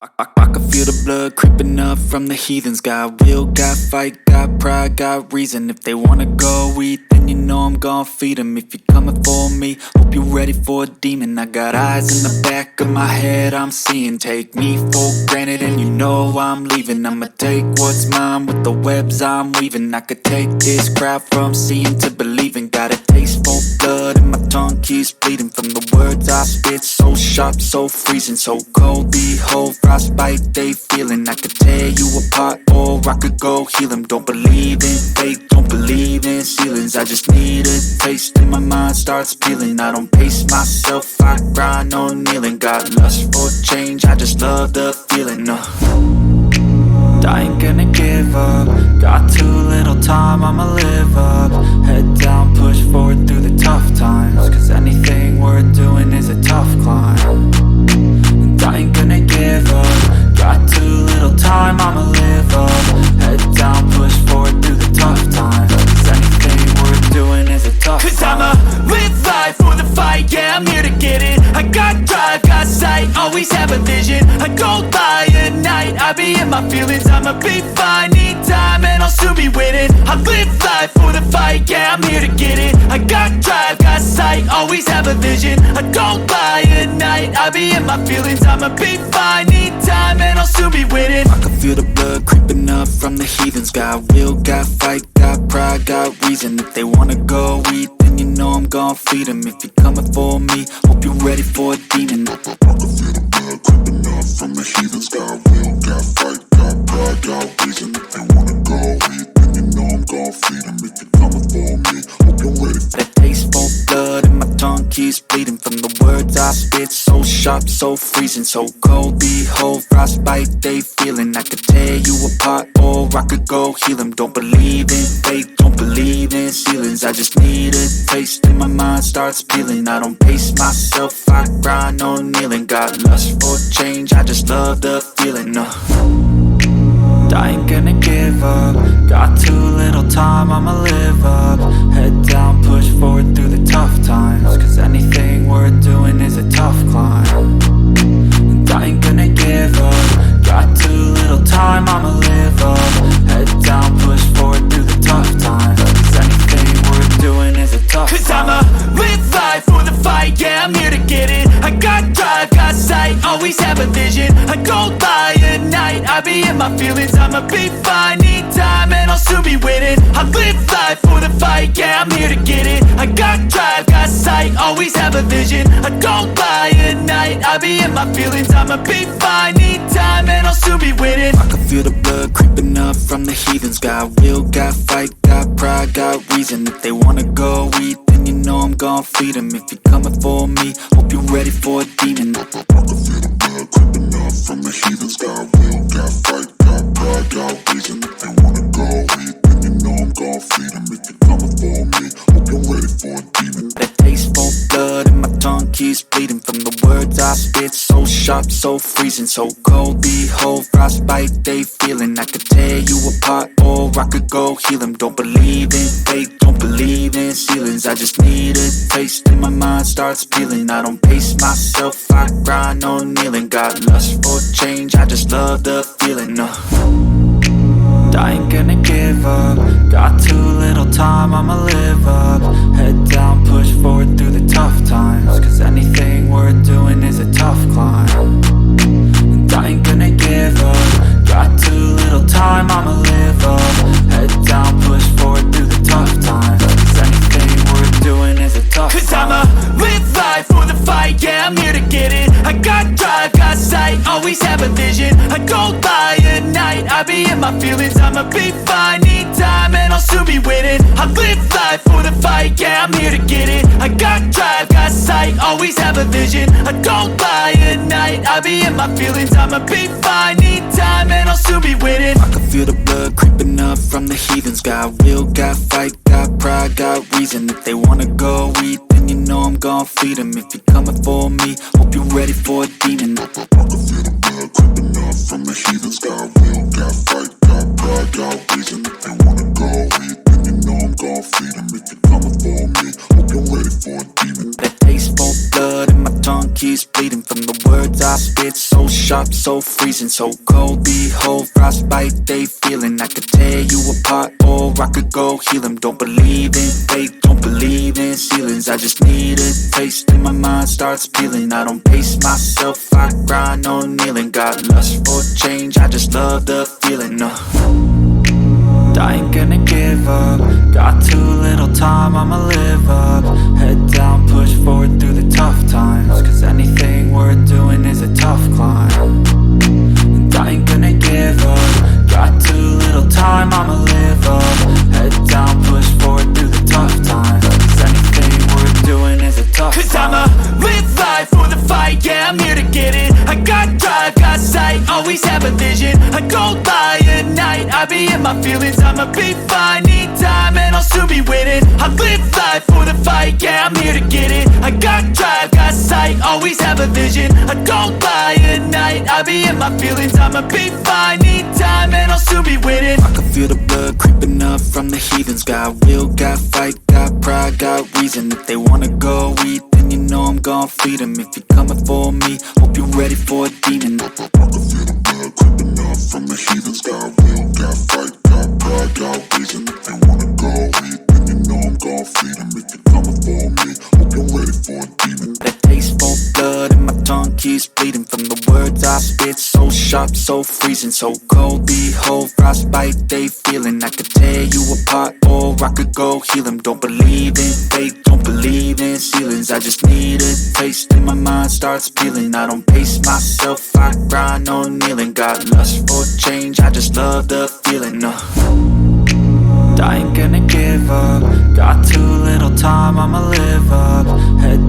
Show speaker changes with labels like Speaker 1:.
Speaker 1: I can feel the blood creeping up from the heathens. Got will, got fight, got pride, got reason. If they wanna go eat, then you know I'm gon' feed them. If you're coming for me, hope you're ready for a demon. I got eyes in the back of my head, I'm seeing. Take me for granted and you know I'm leaving. I'ma take what's mine with the webs I'm weaving. I could take this crowd from seeing to believing. Got a taste for blood and my tongue keeps bleeding. From the words I spit, so sharp, so freezing, so cold. Behold, frostbite they feeling. I could tear you apart or I could go heal them. Don't believe in fate, don't believe in ceilings. I just need a taste and my mind starts peeling. I don't pace myself, I grind on kneeling. Got lust for change, I just love the feeling. I ain't gonna give up. Got too little time, I'ma live up. Head down, push forward through the tough times. Cause anything worth doing is a tough climb. And I ain't gonna give up. Got too little time, I'ma live up. Head down, push forward through the tough times. Cause anything worth doing is a tough climb. Cause I'ma live life for the fight, yeah, I'm here to get it. I got drive, got sight, always have a vision. I go by at night, I be in my feelings. I'ma be fine, need time and I'll soon be winning. I live life for the fight, yeah, I'm here to get it. I got drive, got sight, always have a vision. I go by at night, I be in my feelings. I'ma be fine, need time and I'll soon be winning. I can feel the blood creeping up from the heathens. Got will, got fight, got pride, got reason. If they wanna go eat, then you know I'm gon' feed them. If you're coming for me, hope you're ready for a demon.
Speaker 2: I can feel the blood creeping up from the heathens. Got will, got fight, got pride, got reason. If they wanna go eat, then you know I'm gon' feed them. If you're coming for me, hope you're ready for
Speaker 1: that taste for blood and my tongue keeps bleeding. From the words I spit, so sharp, so freezing, so cold. Behold, frostbite they feeling. I could tear you apart or I could go heal them. Don't believe in fate, don't believe in ceilings. I just need a taste and my mind starts peeling. I don't pace myself, I grind on kneeling. Got lust for change, I just love the feeling. I ain't gonna give up. Got too little time, I'ma live up. Head down, push forward through the tough times. Cause anything worth doing is a tough climb. And I ain't gonna give up. Got too little time, I'ma live up. Head down, push forward through the tough times. Cause anything worth doing is a tough climb. Cause I'ma live life for the fight, yeah, I'm here to get it. I got drive, got sight, always have a vision. I go by at night, I be in my feelings. I'ma be fine, need time and I'll soon be winning. I live life for the fight, yeah, I'm here to get it. I got drive, got sight, always have a vision. I go by at night, I be in my feelings. I'ma be fine, need time and I'll soon be winning. I can feel the blood creeping up from the heathens. Got will, got fight, got pride, got reason. If they wanna go eat, then you know I'm gon' feed them. If you're coming for me, hope you're ready for a demon.
Speaker 2: I can feel the blood creeping up from the heathens. Got will, got fight, got pride, got reason. If they wanna go eat, then you know I'm gon' feed them. If you're coming for me, hope you're ready for a demon.
Speaker 1: That taste for blood and my tongue keeps bleeding. From the words I spit, so sharp, so freezing, so cold. Behold, frostbite they feeling. I could tear you apart or I could go heal them. Don't believe in fate, don't believe in ceilings. I just need a taste and my mind starts peeling. I don't pace myself, I grind on kneeling. Got lust for change, I just love the feeling. I ain't gonna give up. Got too little time, I'ma live up. Head down, push forward through the tough times. Cause anything worth doing is a tough climb. And I ain't gonna give up. Got too little time, I'ma live up. Head down, push forward through the tough times. Cause anything worth doing is a tough climb. Cause I'ma live life for the fight, yeah, I'm here to get it. I got drive, got sight, always have a vision. I go by at night, I be in my feelings. I'ma be fine, need time and I'll soon be winning. I live life for the fight, yeah, I'm here to get it. I got drive, got sight, always have a vision. I go by at night, I be in my feelings. I'ma be fine, need time and I'll soon be winning. I can feel the blood creeping up from the heathens. Got will, got fight, got pride, got reason. If they wanna go eat, then you know I'm gon' feed them. If you're coming for me, hope you're ready for a demon.
Speaker 2: I can feel the blood creeping up from the heathens. Got will, got fight, got pride, got reason. If they wanna go eat, then you know I'm gon' feed them. If you're coming for me, hope you're ready for a demon.
Speaker 1: That taste for blood and my tongue keeps bleeding. From the words I spit so sharp, so freezing, so cold. Behold, frostbite they feeling. I could tear you apart or I could go heal them. Don't believe in fate, don't believe in ceilings. I just need a taste and my mind starts peeling. I don't pace myself, I grind on kneeling. Got lust for change, I just love the feeling. I ain't gonna give up. Got too little time, I'ma live up. Head down, push forward through the tough times. Cause anything worth doing is a tough climb. And I ain't gonna give up. Got too little time, I'ma live up. Head down, push forward through the tough times. Cause anything worth doing is a tough climb. Cause I'ma live life for the fight, yeah, I'm here to get it. I got drive, got sight, always have a vision. I don't lie at night, I be in my feelings. I'ma be fine, need time and I'll soon be winning. I live life for the fight, yeah, I'm here to get it. I got drive, got sight, always have a vision. I don't lie at night, I be in my feelings. I'ma be fine, need time and I'll soon be winning. I can feel the blood creeping up from the heathens. Got will, got fight, got pride, got reason. If they wanna go eat, then you know I'm gon' feed them. If you're coming for me, hope you're ready for a demon.
Speaker 2: I can feel the blood creeping up from the heathens. Got will, got fight, got pride, got reason. If they wanna go eat, then you know I'm gon' feed them. If you're coming for me, hope you're ready for a demon.
Speaker 1: That taste for blood and my tongue keeps bleeding from the words I spit. So sharp, so freezing, so cold. Behold, frostbite they feeling. I could tear you apart or I could go heal them. Don't believe in fate, don't believe in ceilings. I just need a taste and my mind starts peeling. I don't pace myself, I grind on kneeling. Got lust for change, I just love the feeling. I ain't gonna give up. Got too little time, I'ma live up. Head